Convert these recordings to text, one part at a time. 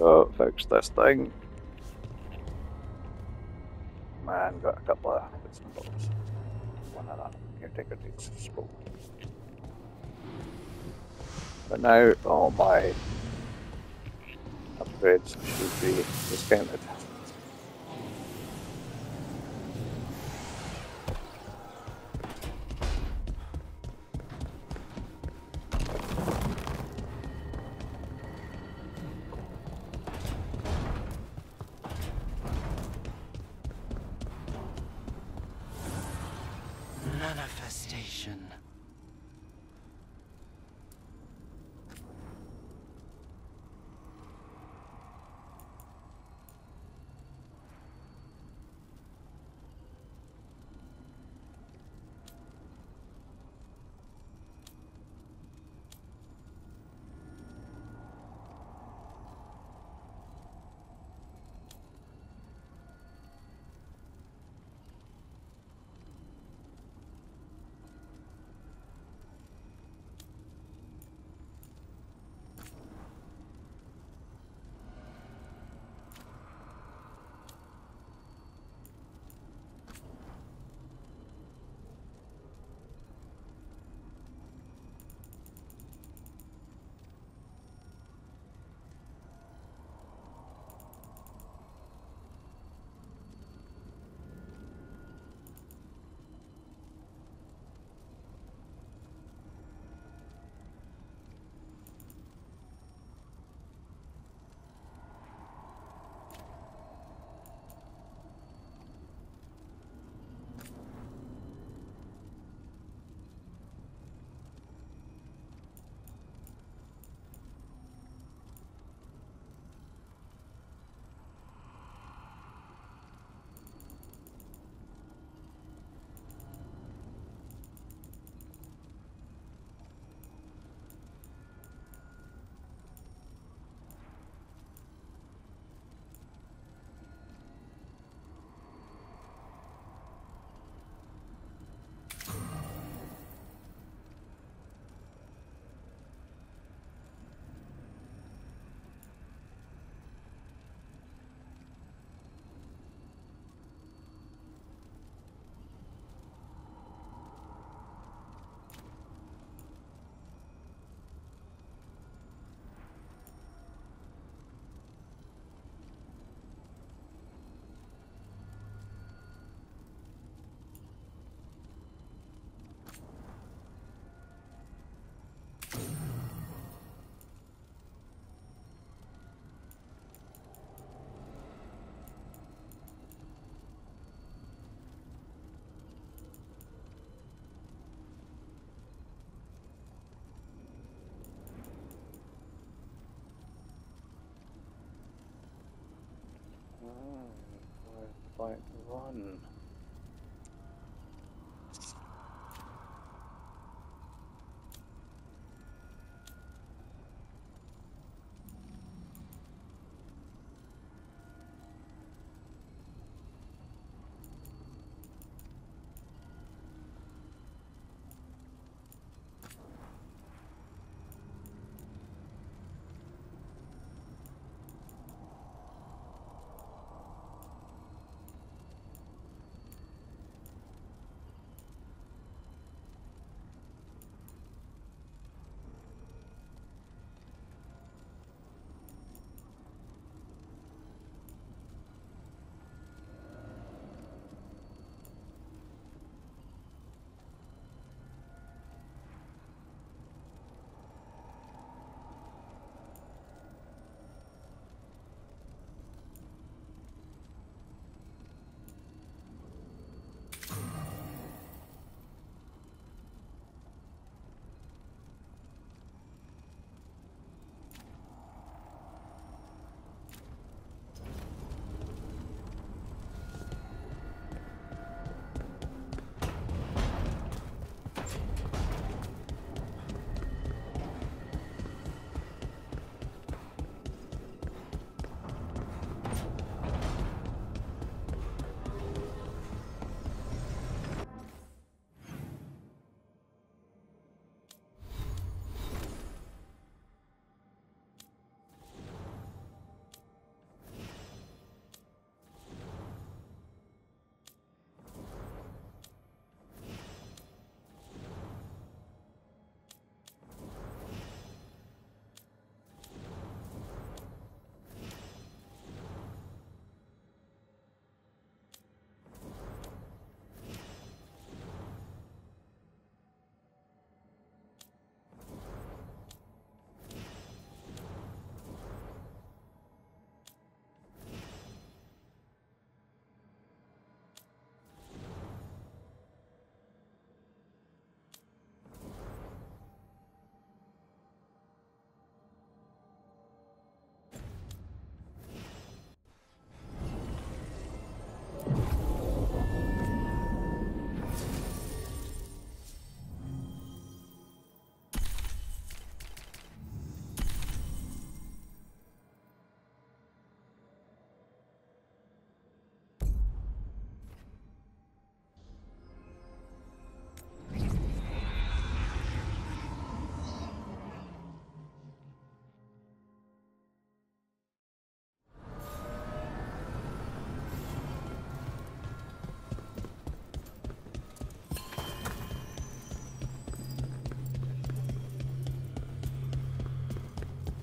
go fix this thing. Man, got a couple of bits and bobs. One of that caretaker takes scope. But now all my upgrades should be discounted. Manifestation.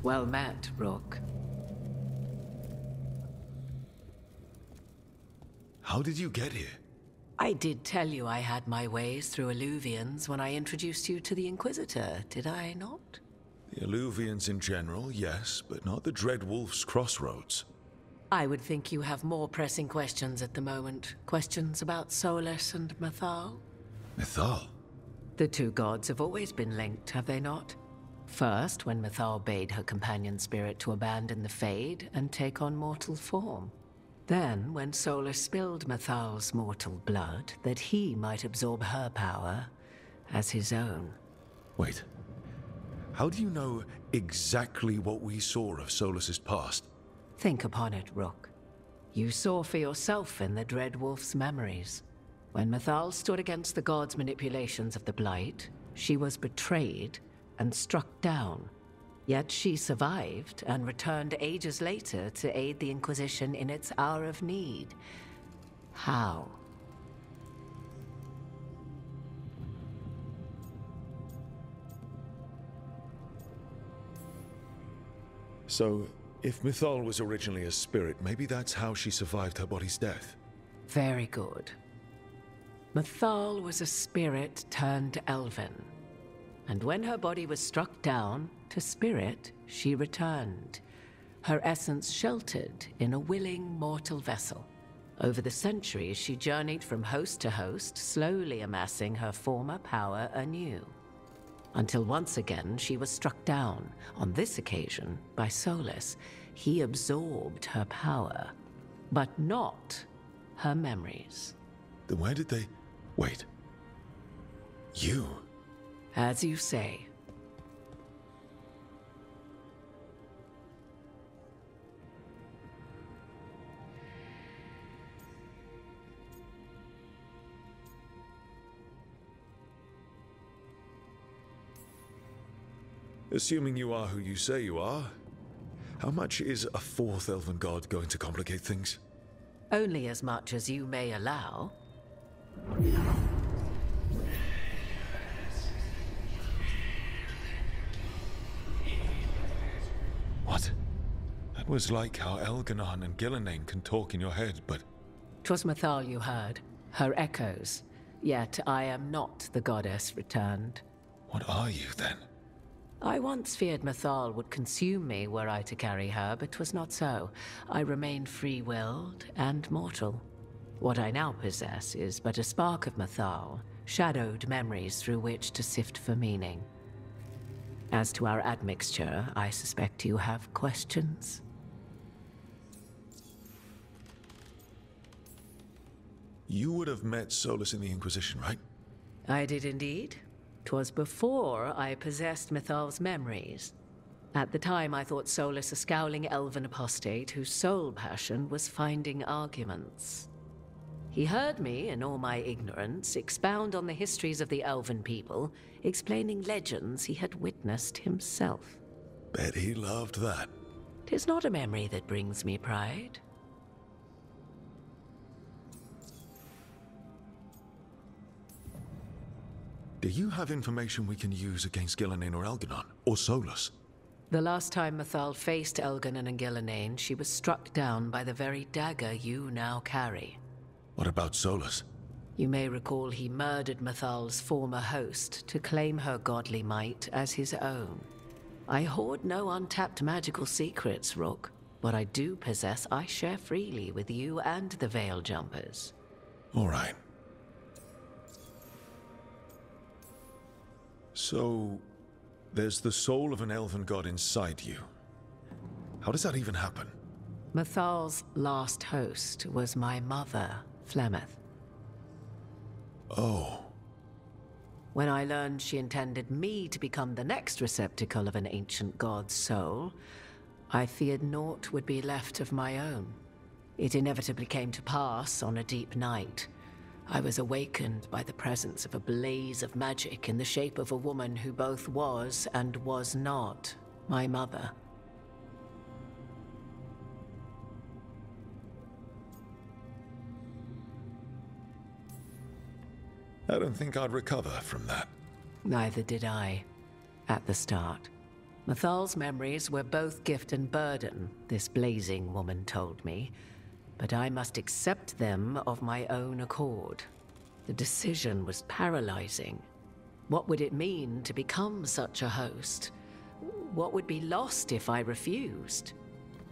Well met, Rook. How did you get here? I did tell you I had my ways through Illuvians when I introduced you to the Inquisitor, did I not? The Illuvians in general, yes, but not the Dread Wolf's crossroads. I would think you have more pressing questions at the moment. Questions about Solus and Mythal? Mythal? The two gods have always been linked, have they not? First, when Mythal bade her companion spirit to abandon the Fade and take on mortal form. Then, when Solus spilled Mythal's mortal blood, that he might absorb her power as his own. Wait. How do you know exactly what we saw of Solus's past? Think upon it, Rook. You saw for yourself in the Dread Wolf's memories. When Mythal stood against the gods' manipulations of the Blight, she was betrayed and struck down. Yet she survived and returned ages later to aid the Inquisition in its hour of need. How? So, if Mythal was originally a spirit, maybe that's how she survived her body's death. Very good. Mythal was a spirit turned elven. And when her body was struck down, to spirit, she returned. Her essence sheltered in a willing mortal vessel. Over the centuries, she journeyed from host to host, slowly amassing her former power anew. Until once again, she was struck down, on this occasion, by Solus. He absorbed her power, but not her memories. Then where did they... Wait. You? As you say. Assuming you are who you say you are, how much is a fourth elven god going to complicate things? Only as much as you may allow. What? That was like how Elganon and Gillenane can talk in your head, but... 'Twas Mythal you heard, her echoes. Yet I am not the goddess returned. What are you, then? I once feared Mythal would consume me were I to carry her, but 'twas not so. I remain free-willed and mortal. What I now possess is but a spark of Mythal, shadowed memories through which to sift for meaning. As to our admixture, I suspect you have questions. You would have met Solus in the Inquisition, right? I did indeed. 'Twas before I possessed Mythal's memories. At the time, I thought Solus a scowling elven apostate whose sole passion was finding arguments. He heard me, in all my ignorance, expound on the histories of the elven people, explaining legends he had witnessed himself. Bet he loved that. 'Tis not a memory that brings me pride. Do you have information we can use against Gillenane or Elganon, or Solus? The last time Mythal faced Elganon and Gillenane, she was struck down by the very dagger you now carry. What about Solus? You may recall he murdered Mythal's former host to claim her godly might as his own. I hoard no untapped magical secrets, Rook. What I do possess, I share freely with you and the Veil Jumpers. All right. So, there's the soul of an elven god inside you. How does that even happen? Mythal's last host was my mother, Flemeth. Oh. When I learned she intended me to become the next receptacle of an ancient god's soul, I feared naught would be left of my own. It inevitably came to pass on a deep night. I was awakened by the presence of a blaze of magic in the shape of a woman who both was and was not my mother. I don't think I'd recover from that. Neither did I, at the start. Mathal's memories were both gift and burden, this blazing woman told me, but I must accept them of my own accord. The decision was paralyzing. What would it mean to become such a host? What would be lost if I refused?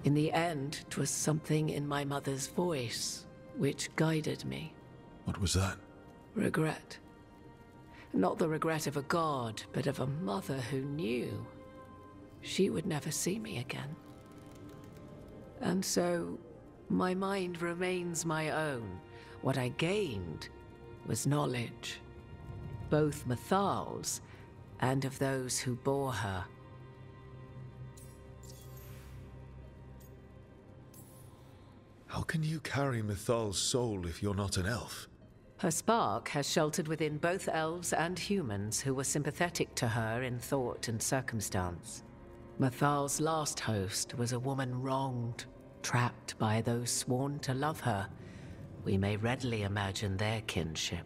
In the end, 'twas something in my mother's voice which guided me. What was that? Regret. Not the regret of a god, but of a mother who knew she would never see me again. And so, my mind remains my own. What I gained was knowledge, both Mathal's and of those who bore her. How can you carry Mithal's soul if you're not an elf? Her spark has sheltered within both elves and humans who were sympathetic to her in thought and circumstance. Mathal's last host was a woman wronged, trapped by those sworn to love her. We may readily imagine their kinship.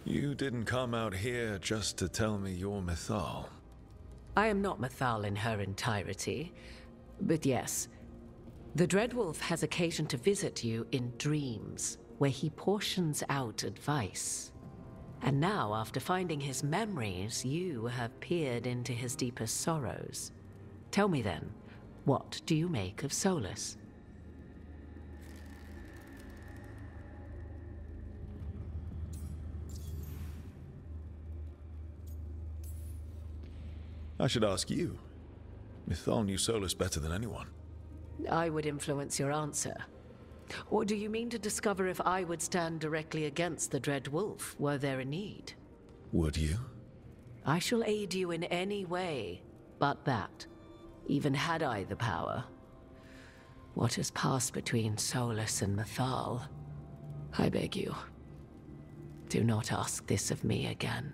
You didn't come out here just to tell me you're Mithal. I am not Mithal in her entirety, but yes, the Dreadwolf has occasion to visit you in dreams, where he portions out advice. And now, after finding his memories, you have peered into his deepest sorrows. Tell me then, what do you make of Solus? I should ask you. Mithal knew Solus better than anyone. I would influence your answer. Or do you mean to discover if I would stand directly against the Dread Wolf, were there a need? Would you? I shall aid you in any way but that, even had I the power. What has passed between Solus and Mithal? I beg you, do not ask this of me again.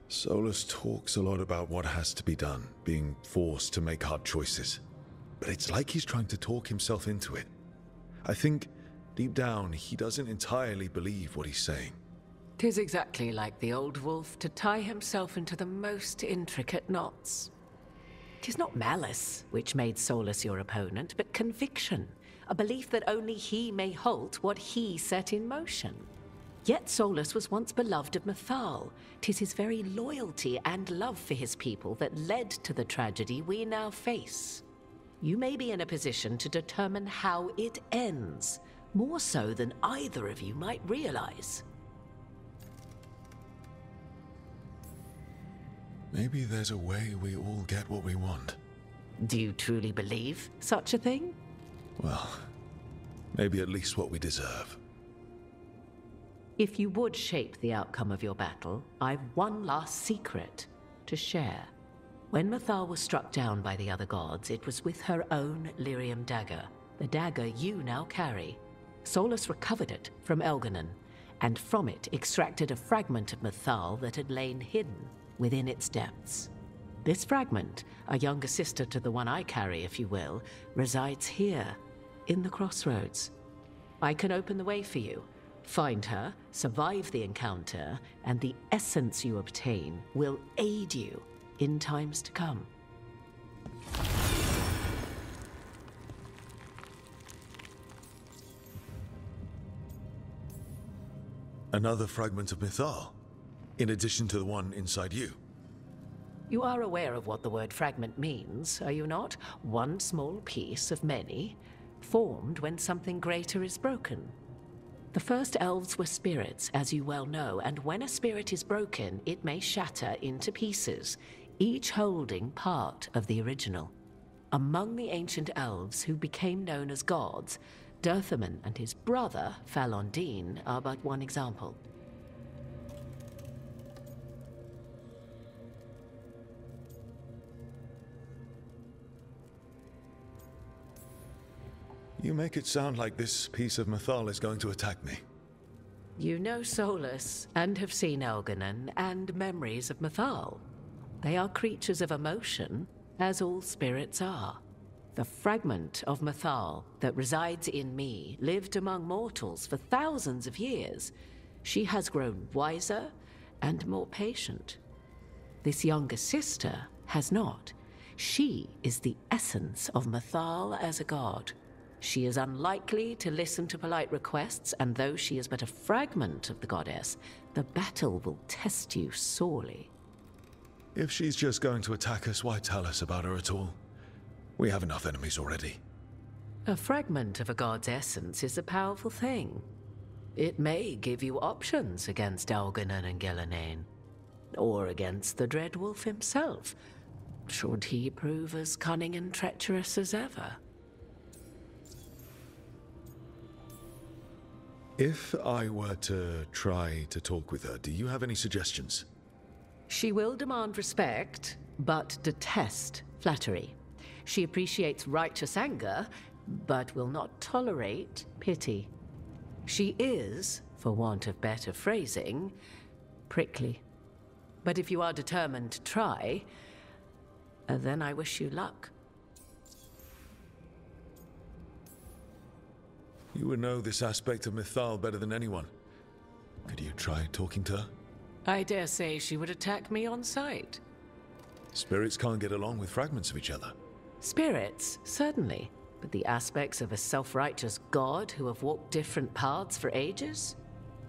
Solus talks a lot about what has to be done, being forced to make hard choices. But it's like he's trying to talk himself into it. I think, deep down, he doesn't entirely believe what he's saying. 'Tis exactly like the old wolf to tie himself into the most intricate knots. 'Tis not malice which made Solus your opponent, but conviction, a belief that only he may halt what he set in motion. Yet Solus was once beloved of Mithal. 'Tis his very loyalty and love for his people that led to the tragedy we now face. You may be in a position to determine how it ends, more so than either of you might realize. Maybe there's a way we all get what we want. Do you truly believe such a thing? Well, maybe at least what we deserve. If you would shape the outcome of your battle, I've one last secret to share. When Mithal was struck down by the other gods, it was with her own lyrium dagger, the dagger you now carry. Solus recovered it from Elganon, and from it extracted a fragment of Mithal that had lain hidden within its depths. This fragment, a younger sister to the one I carry, if you will, resides here, in the crossroads. I can open the way for you. Find her, survive the encounter, and the essence you obtain will aid you in times to come. Another fragment of Mithal, in addition to the one inside you. You are aware of what the word fragment means, are you not? One small piece of many, formed when something greater is broken. The first elves were spirits, as you well know, and when a spirit is broken, it may shatter into pieces, each holding part of the original. Among the ancient elves who became known as gods, Dirthaman and his brother, Falondine, are but one example. You make it sound like this piece of Mythal is going to attack me. You know Solus, and have seen Elganon, and memories of Mythal. They are creatures of emotion, as all spirits are. The fragment of Mythal that resides in me lived among mortals for thousands of years. She has grown wiser and more patient. This younger sister has not. She is the essence of Mythal as a god. She is unlikely to listen to polite requests, and though she is but a fragment of the goddess, the battle will test you sorely. If she's just going to attack us, why tell us about her at all? We have enough enemies already. A fragment of a god's essence is a powerful thing. It may give you options against Elganon and Gillenane, or against the Dreadwolf himself, should he prove as cunning and treacherous as ever. If I were to try to talk with her, do you have any suggestions? She will demand respect, but detest flattery. She appreciates righteous anger, but will not tolerate pity. She is, for want of better phrasing, prickly. But if you are determined to try, then I wish you luck. You would know this aspect of Mythal better than anyone. Could you try talking to her? I dare say she would attack me on sight. Spirits can't get along with fragments of each other. Spirits, certainly. But the aspects of a self-righteous god who have walked different paths for ages?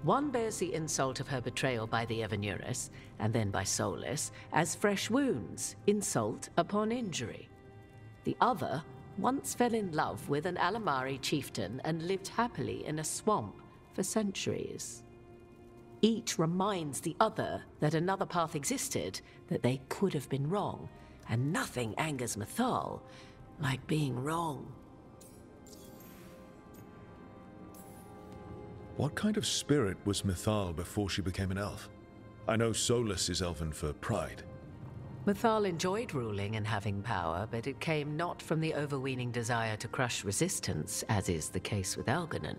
One bears the insult of her betrayal by the Evanurus, and then by Solus, as fresh wounds, insult upon injury. The other once fell in love with an Alamari chieftain and lived happily in a swamp for centuries. Each reminds the other that another path existed, that they could have been wrong, and nothing angers Mythal like being wrong. What kind of spirit was Mythal before she became an elf? I know Solus is elven for pride. Mythal enjoyed ruling and having power, but it came not from the overweening desire to crush resistance, as is the case with Elganon.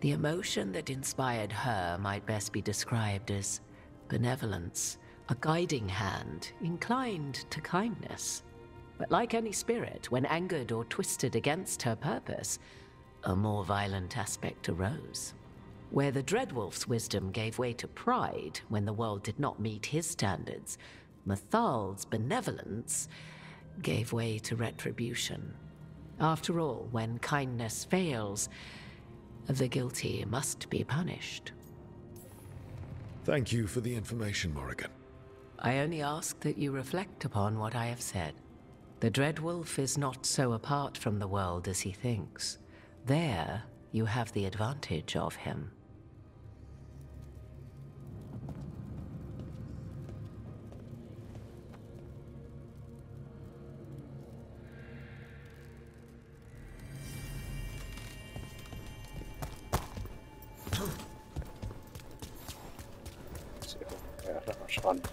The emotion that inspired her might best be described as benevolence, a guiding hand inclined to kindness. But like any spirit, when angered or twisted against her purpose, a more violent aspect arose. Where the Dreadwolf's wisdom gave way to pride when the world did not meet his standards, Mythal's benevolence gave way to retribution. After all, when kindness fails, the guilty must be punished. Thank you for the information, Morrigan. I only ask that you reflect upon what I have said. The Dreadwolf is not so apart from the world as he thinks. There, you have the advantage of him.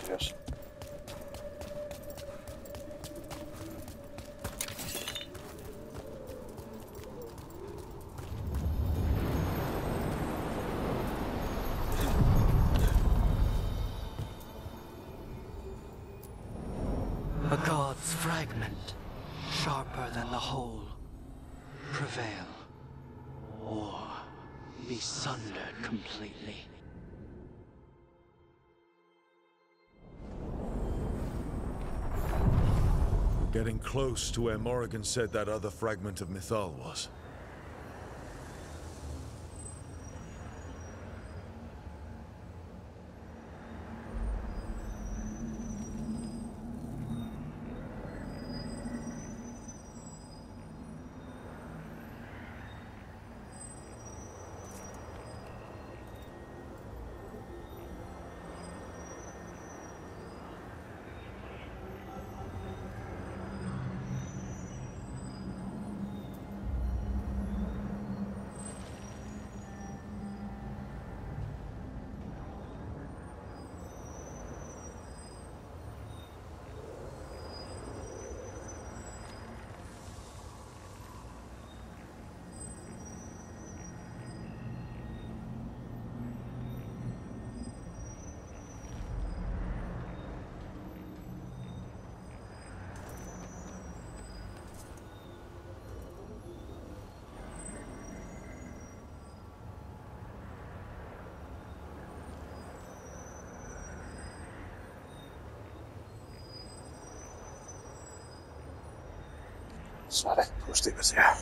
Yes. A god's fragment, sharper than the whole, prevail, or be sundered completely. Getting close to where Morrigan said that other fragment of Mythal was. Sade positiivisia.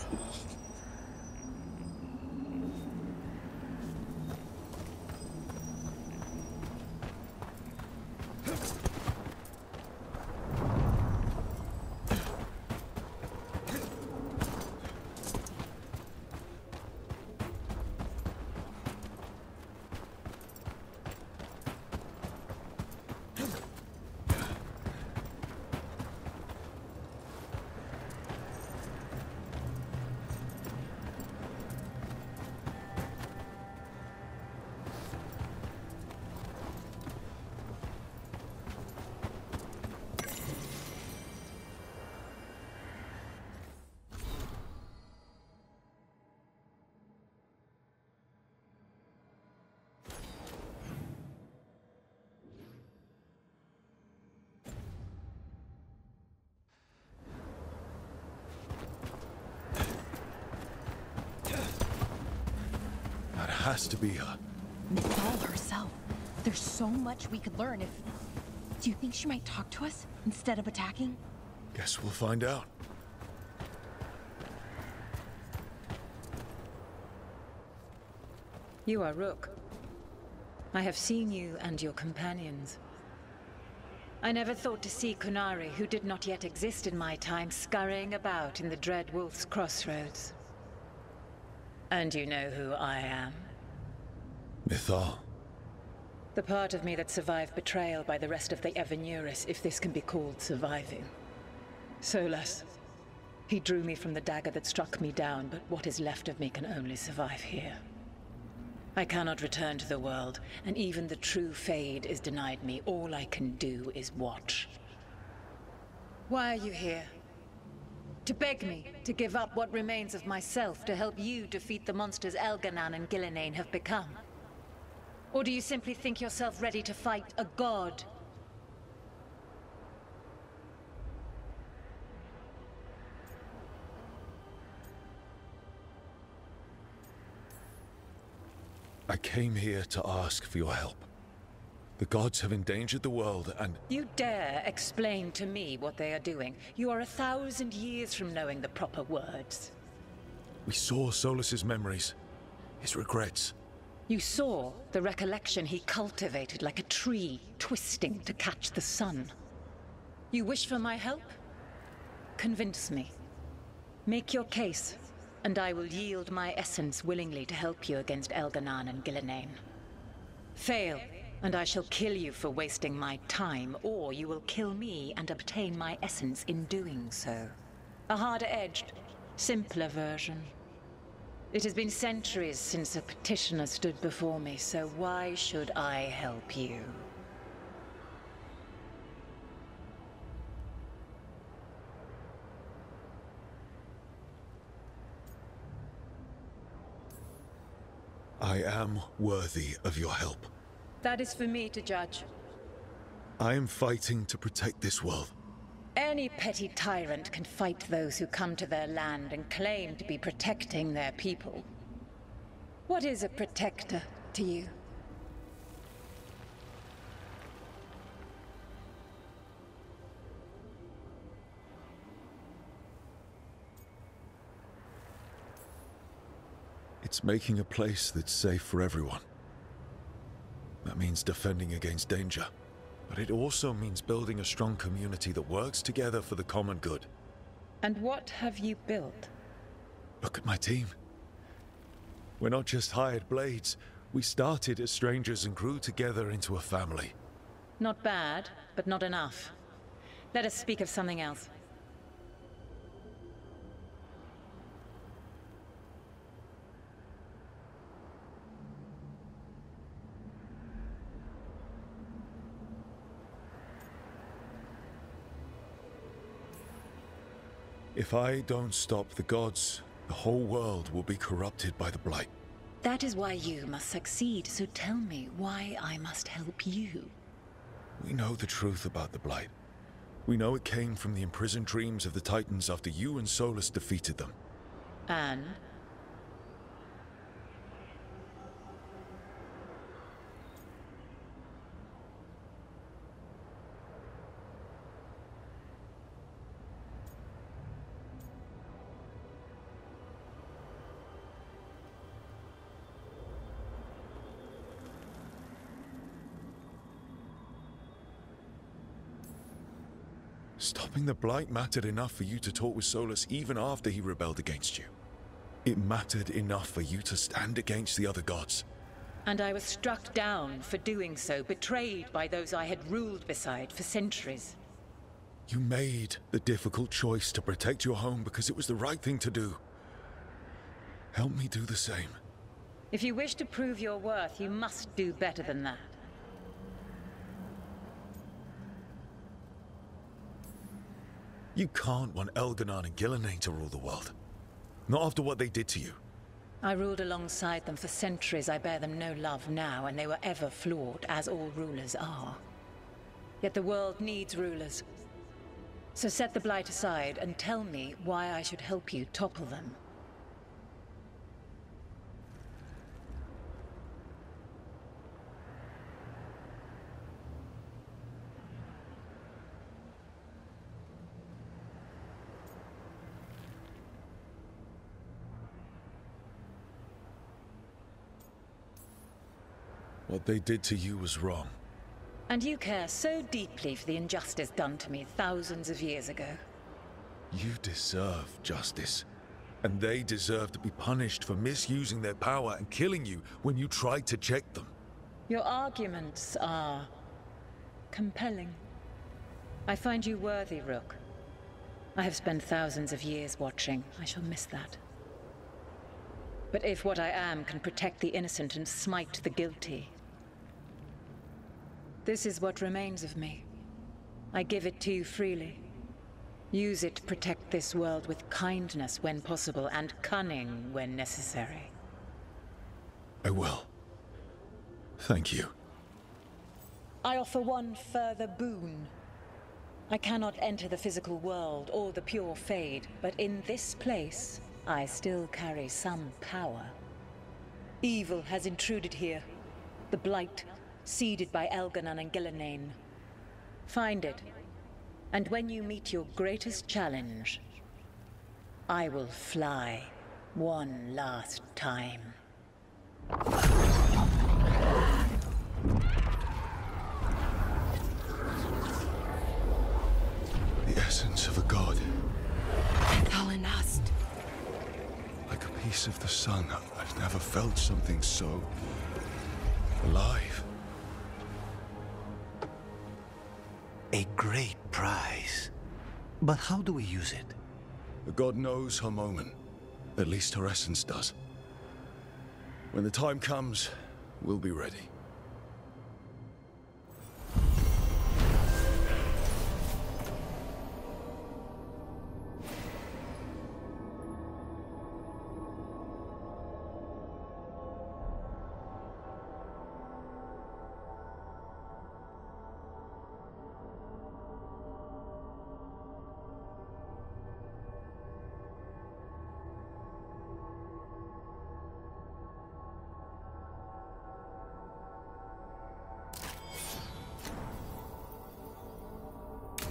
That has to be her. Mithal herself. There's so much we could learn if... Do you think she might talk to us instead of attacking? Guess we'll find out. You are Rook. I have seen you and your companions. I never thought to see Kunari, who did not yet exist in my time, scurrying about in the Dread Wolf's crossroads. And you know who I am? Mithal. The part of me that survived betrayal by the rest of the Evanuris, if this can be called surviving. Solus. He drew me from the dagger that struck me down, but what is left of me can only survive here. I cannot return to the world, and even the true Fade is denied me. All I can do is watch. Why are you here? To beg me to give up what remains of myself to help you defeat the monsters Elganan and Gillenane have become? Or do you simply think yourself ready to fight a god? I came here to ask for your help. The gods have endangered the world and... You dare explain to me what they are doing? You are 1,000 years from knowing the proper words. We saw Solus's memories, his regrets. You saw the recollection he cultivated like a tree, twisting to catch the sun. You wish for my help? Convince me. Make your case, and I will yield my essence willingly to help you against Elganan and Gillenane. Fail, and I shall kill you for wasting my time, or you will kill me and obtain my essence in doing so. A harder-edged, simpler version. It has been centuries since a petitioner stood before me, so why should I help you? I am worthy of your help. That is for me to judge. I am fighting to protect this world. Any petty tyrant can fight those who come to their land and claim to be protecting their people. What is a protector to you? It's making a place that's safe for everyone. That means defending against danger. But it also means building a strong community that works together for the common good. And what have you built? Look at my team. We're not just hired blades. We started as strangers and grew together into a family. Not bad, but not enough. Let us speak of something else. If I don't stop the gods, the whole world will be corrupted by the Blight. That is why you must succeed, so tell me why I must help you. We know the truth about the Blight. We know it came from the imprisoned dreams of the Titans after you and Solus defeated them. And? Stopping the Blight mattered enough for you to talk with Solus even after he rebelled against you. It mattered enough for you to stand against the other gods. And I was struck down for doing so, betrayed by those I had ruled beside for centuries. You made the difficult choice to protect your home because it was the right thing to do. Help me do the same. If you wish to prove your worth, you must do better than that. You can't want Elganon and Gillenane to rule the world. Not after what they did to you. I ruled alongside them for centuries. I bear them no love now, and they were ever flawed, as all rulers are. Yet the world needs rulers. So set the Blight aside and tell me why I should help you topple them. What they did to you was wrong. And you care so deeply for the injustice done to me thousands of years ago. You deserve justice. And they deserve to be punished for misusing their power and killing you when you tried to check them. Your arguments are compelling. I find you worthy, Rook. I have spent thousands of years watching. I shall miss that. But if what I am can protect the innocent and smite the guilty, this is what remains of me. I give it to you freely. Use it to protect this world with kindness when possible and cunning when necessary. I will. Thank you. I offer one further boon. I cannot enter the physical world or the pure Fade, but in this place, I still carry some power. Evil has intruded here. The Blight, seeded by Elganon and Gillenane. Find it, and when you meet your greatest challenge, I will fly one last time. The essence of a god. Thalanast. Like a piece of the sun. I've never felt something so alive. A great prize. But how do we use it? The god knows her moment. At least her essence does. When the time comes, we'll be ready.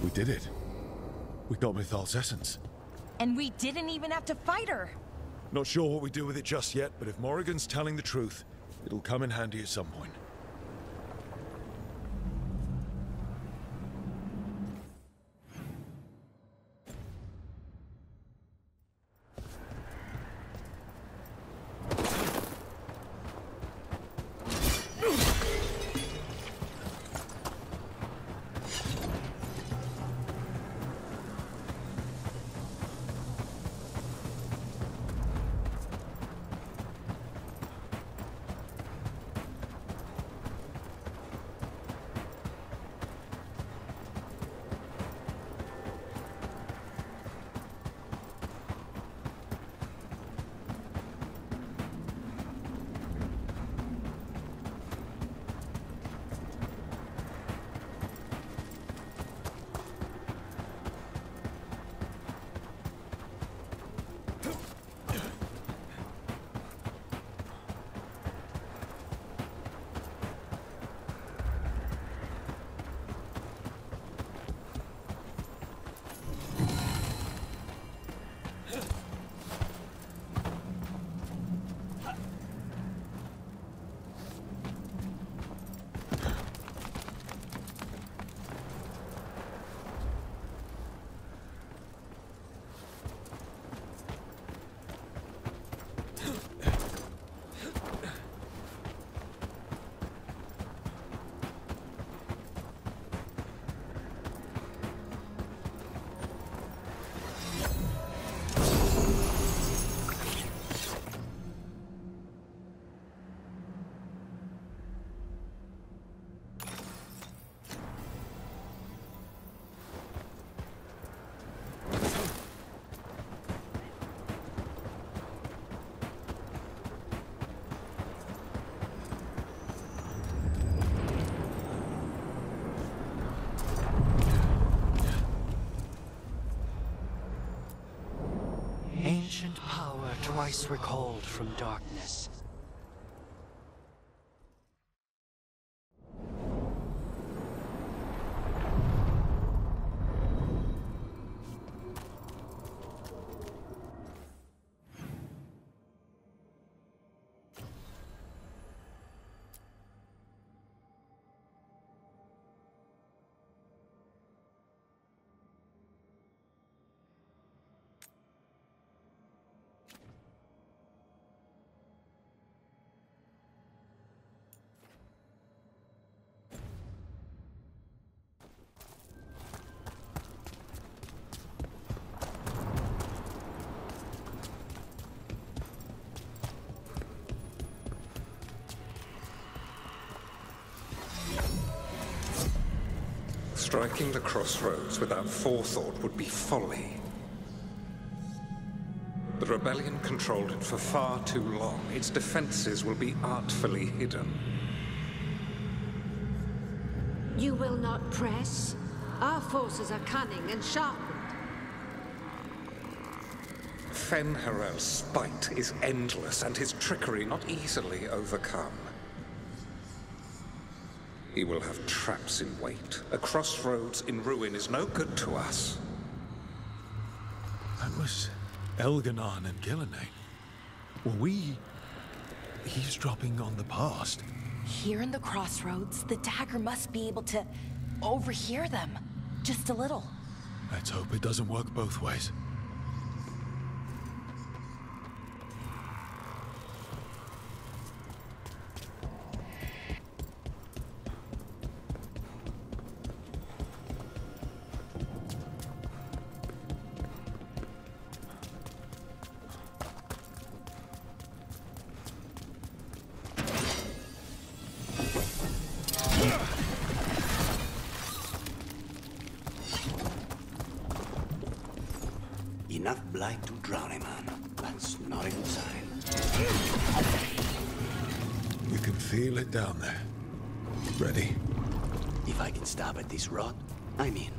We did it. We got Mythal's essence. And we didn't even have to fight her. Not sure what we do with it just yet, but if Morrigan's telling the truth, it'll come in handy at some point. ancient power twice recalled from darkness. Striking the crossroads without forethought would be folly. The rebellion controlled it for far too long. Its defenses will be artfully hidden. You will not press? Our forces are cunning and sharpened. Fen'Harel's spite is endless and his trickery not easily overcome. He will have traps in wait. A crossroads in ruin is no good to us. That was Elganon and Gillenane. Were we eavesdropping on the past? Here in the crossroads, the dagger must be able to overhear them. Just a little. Let's hope it doesn't work both ways. Enough blight to drown a man. That's not a good sign. You can feel it down there. Ready? If I can stop at this rod, I'm in.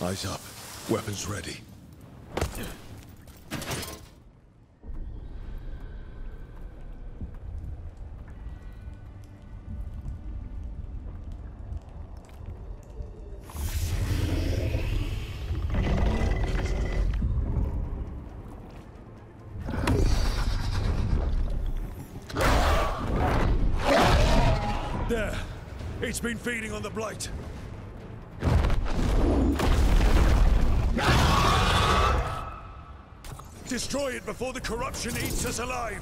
Eyes up. Weapons ready. There! It's been feeding on the blight! Destroy it before the corruption eats us alive!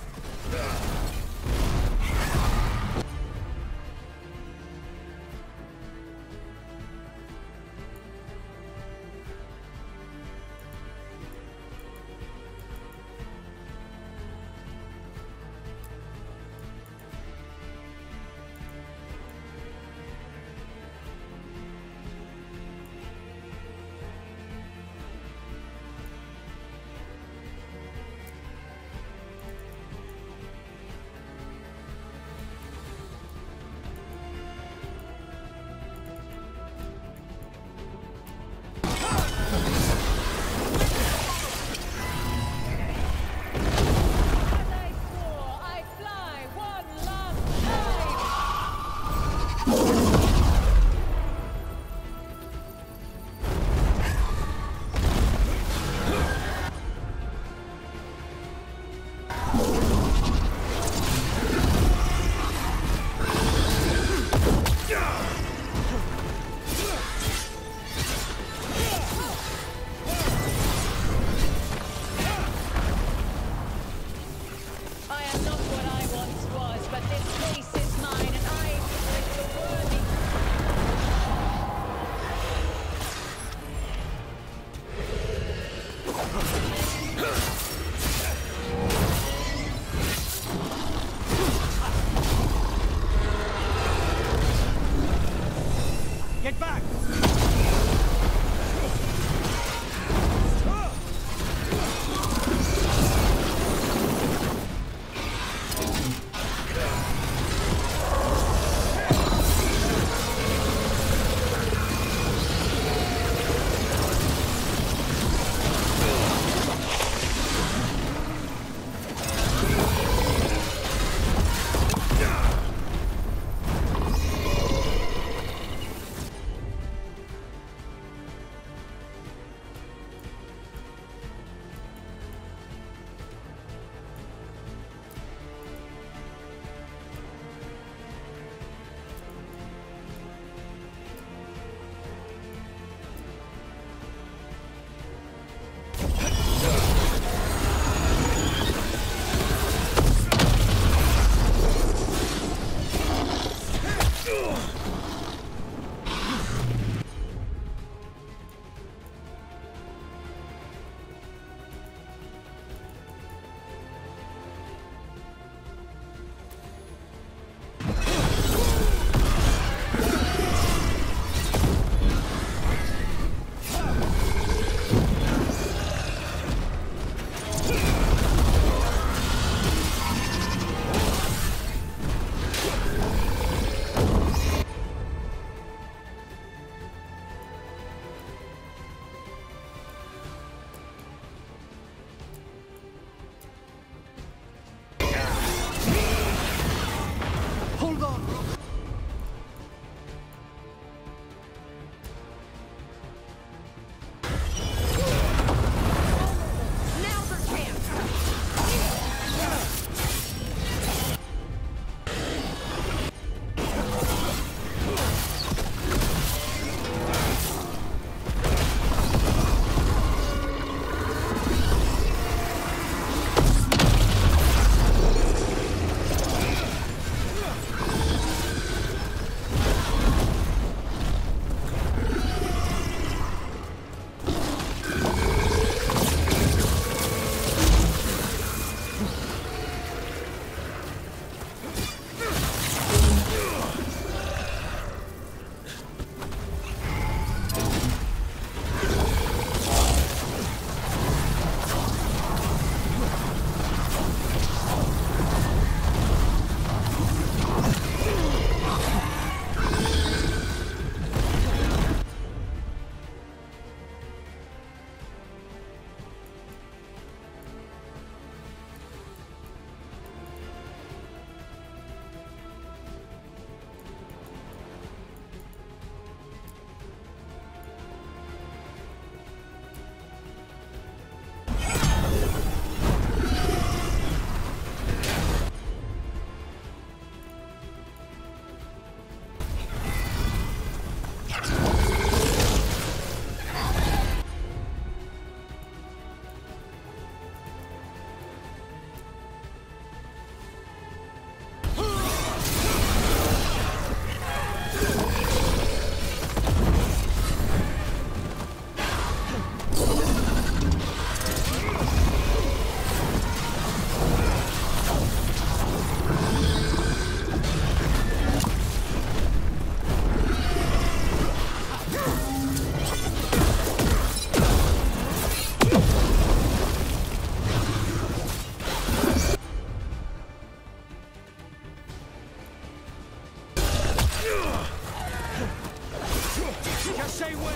Just say when!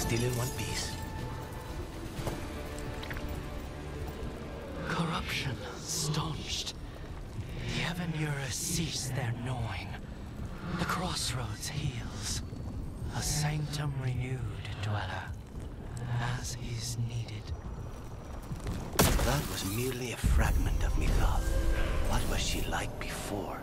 Still in one piece. Corruption staunched. The Avenurers cease their gnawing. The crossroads heals. A sanctum renewed, dweller, as is needed. That was merely a fragment of Mithal. What was she like before?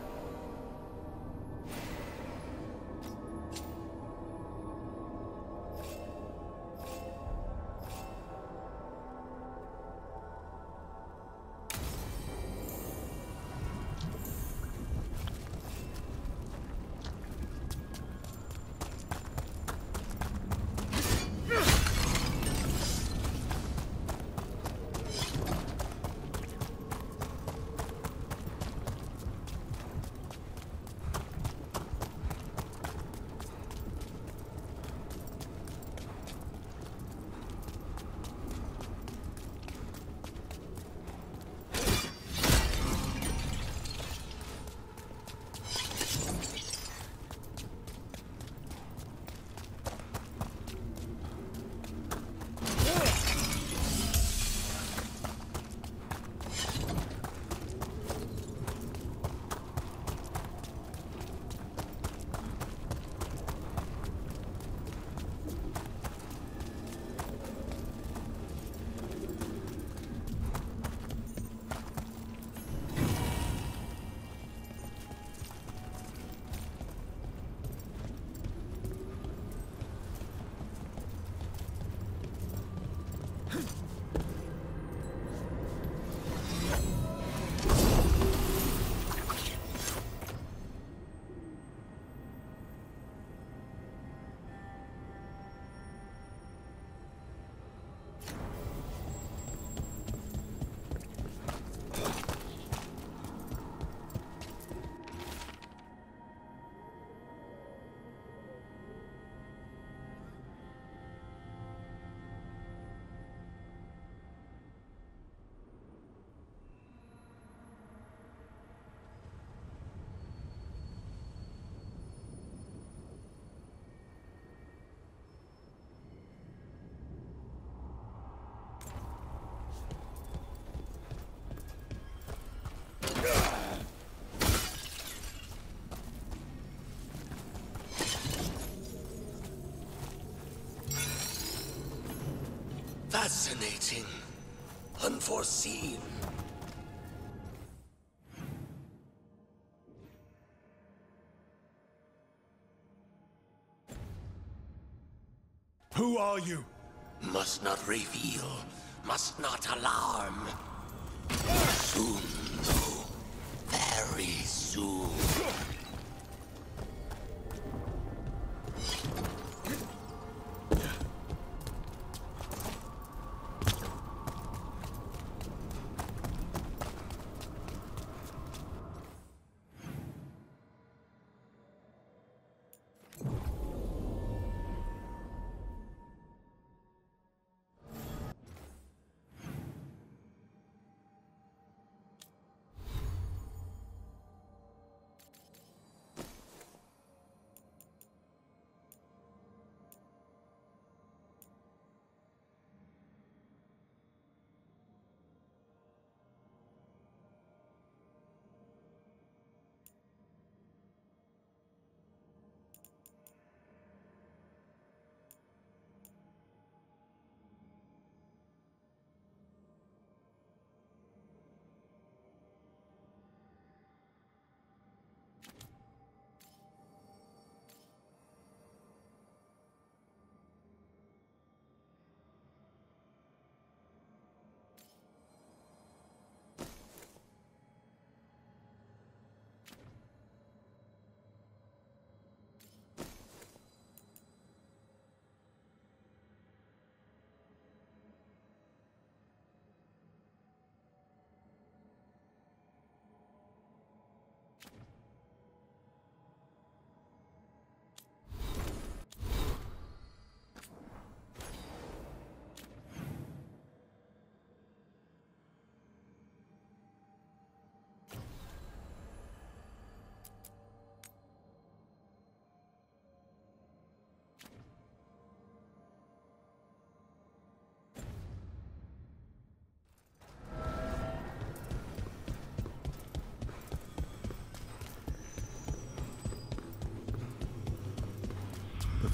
Fascinating. Unforeseen. Who are you? Must not reveal. Must not alarm. Soon, though. Very soon.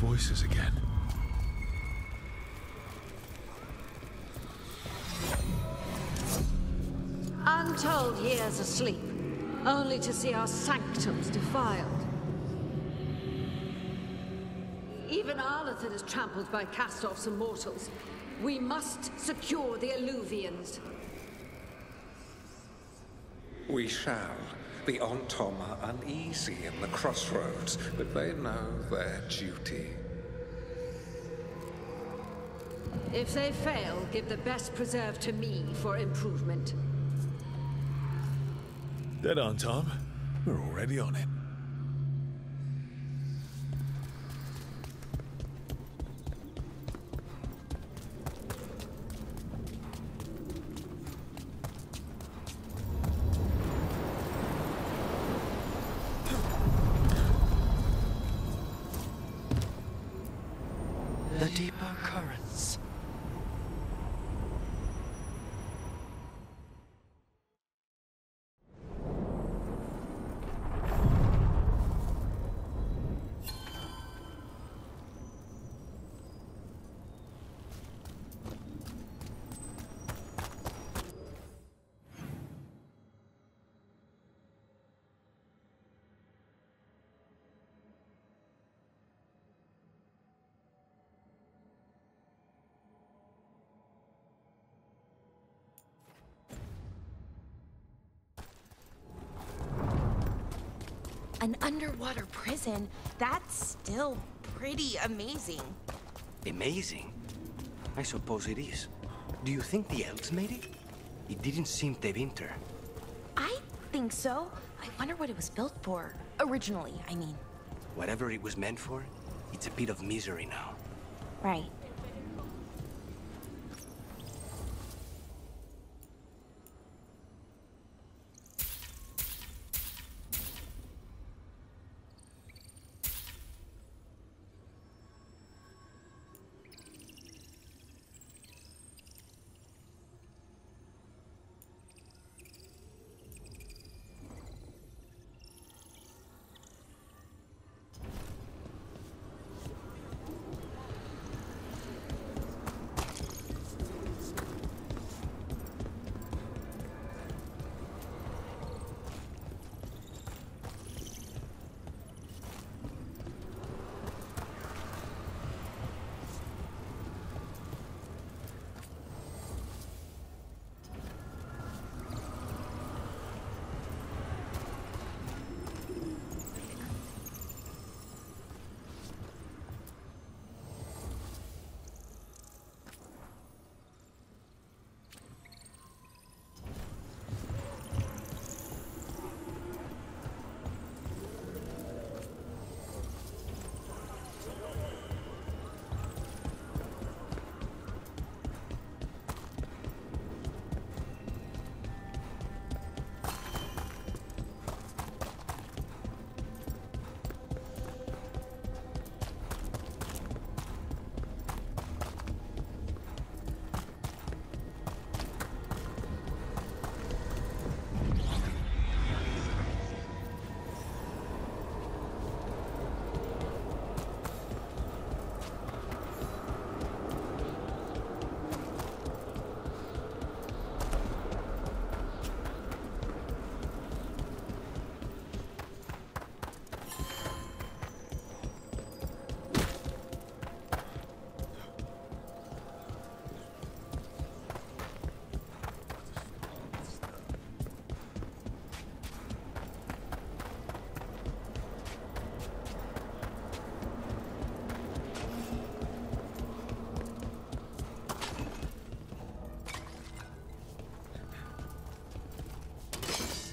voices again. Untold years asleep, only to see our sanctums defiled. Even Arlathan is trampled by cast-offs and mortals. We must secure the Alluvians. We shall. The Ontom are uneasy in the crossroads, but they know their duty. If they fail, give the best preserve to me for improvement. Dead on, Tom. We're already on it. The deeper currents. An underwater prison? That's still pretty amazing. Amazing? I suppose it is. Do you think the elves made it? It didn't seem to winter. I think so. I wonder what it was built for. Originally, I mean. Whatever it was meant for, it's a pit of misery now. Right.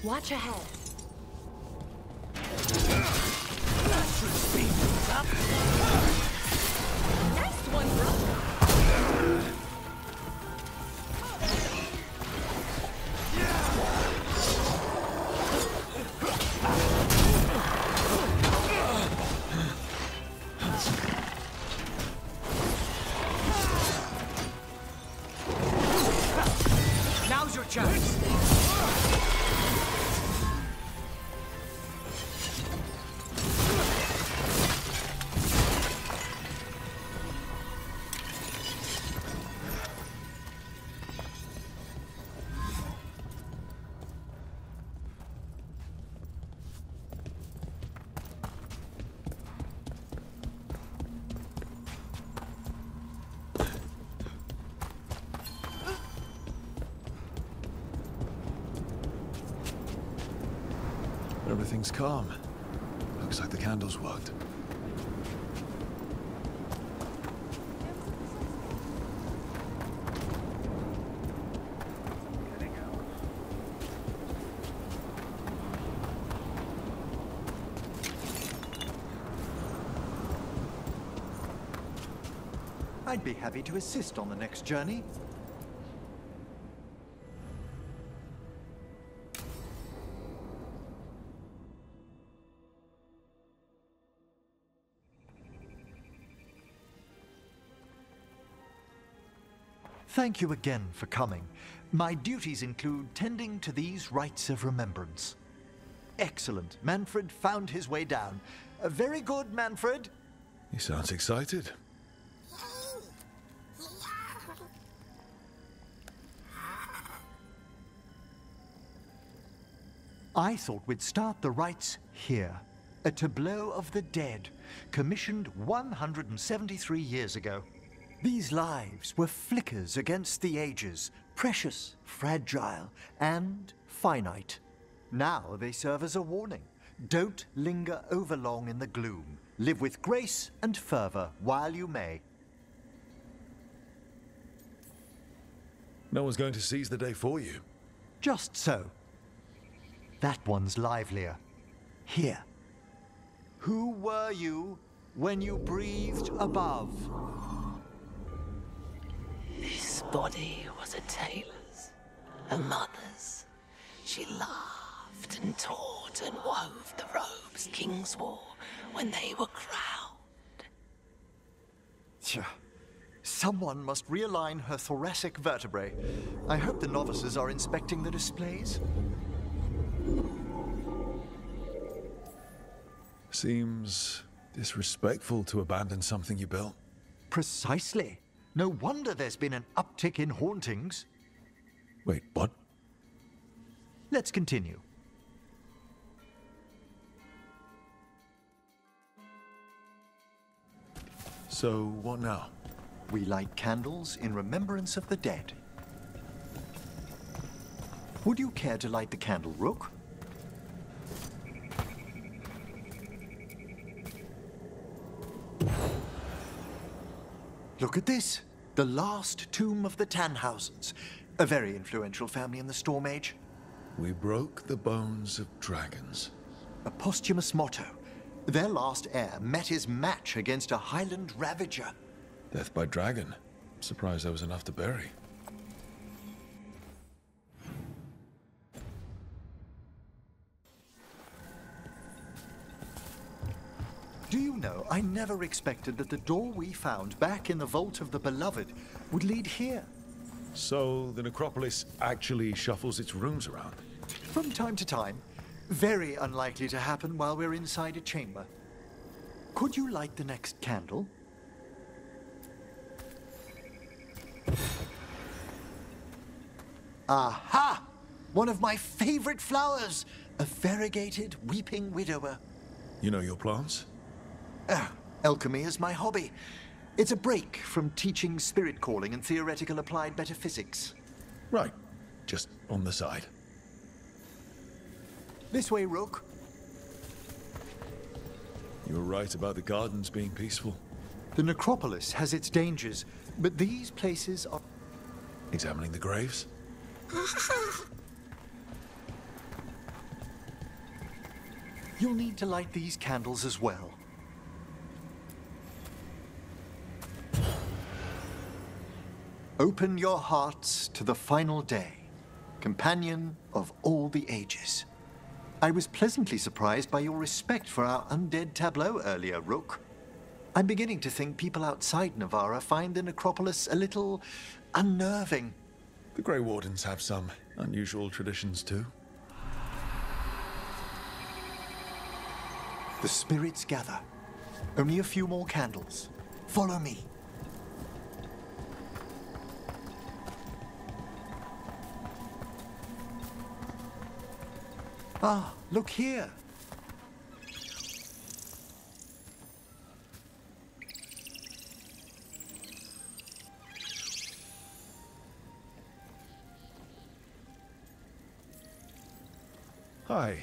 Watch ahead. That should speed things up. Nice one, bro. Now's your chance. Everything's calm. Looks like the candles worked. I'd be happy to assist on the next journey. Thank you again for coming. My duties include tending to these rites of remembrance. Excellent. Manfred found his way down. Very good, Manfred. He sounds excited. I thought we'd start the rites here. A tableau of the dead, commissioned 173 years ago. These lives were flickers against the ages, precious, fragile, and finite. Now they serve as a warning. Don't linger overlong in the gloom. Live with grace and fervor while you may. No one's going to seize the day for you. Just so. That one's livelier. Here. Who were you when you breathed above? This body was a tailor's, a mother's. She laughed and taught and wove the robes kings wore when they were crowned. Tja. Someone must realign her thoracic vertebrae. I hope the novices are inspecting the displays. Seems disrespectful to abandon something you built. Precisely. No wonder there's been an uptick in hauntings. Wait, what? Let's continue. So, what now? We light candles in remembrance of the dead. Would you care to light the candle, Rook? Look at this. The last tomb of the Tannhausens. A very influential family in the Storm Age. We broke the bones of dragons. A posthumous motto. Their last heir met his match against a Highland Ravager. Death by dragon. Surprised there was enough to bury. Do you know, I never expected that the door we found back in the Vault of the Beloved would lead here. So, the necropolis actually shuffles its rooms around? From time to time. Very unlikely to happen while we're inside a chamber. Could you light the next candle? Aha! One of my favorite flowers! A variegated weeping widower. You know your plants? Alchemy is my hobby. It's a break from teaching spirit calling and theoretical applied metaphysics. Right. Just on the side. This way, Rook. You were right about the gardens being peaceful. The necropolis has its dangers, but these places are... Examining the graves? You'll need to light these candles as well. Open your hearts to the final day, companion of all the ages. I was pleasantly surprised by your respect for our undead tableau earlier, Rook. I'm beginning to think people outside Navarra find the necropolis a little unnerving. The Grey Wardens have some unusual traditions too. The spirits gather. Only a few more candles. Follow me. Ah, look here. Hi.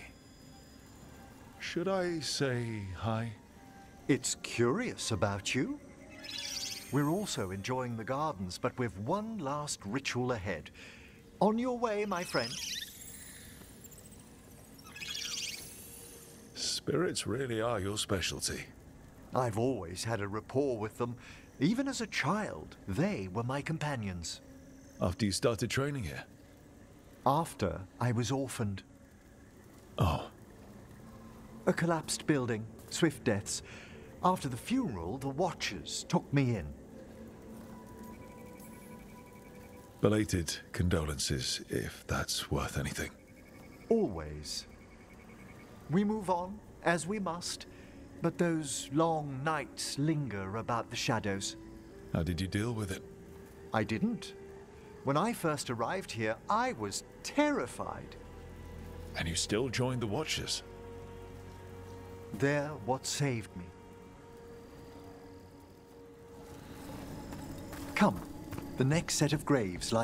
Should I say hi? It's curious about you. We're also enjoying the gardens, but we've one last ritual ahead. On your way, my friend. Spirits really are your specialty. I've always had a rapport with them. Even as a child, they were my companions. After you started training here? After I was orphaned. Oh. A collapsed building, swift deaths. After the funeral, the Watchers took me in. Belated condolences, if that's worth anything. Always. We move on, as we must, but those long nights linger about the shadows. How did you deal with it? I didn't. When I first arrived here, I was terrified. And you still joined the Watchers? They're what saved me. Come, the next set of graves lie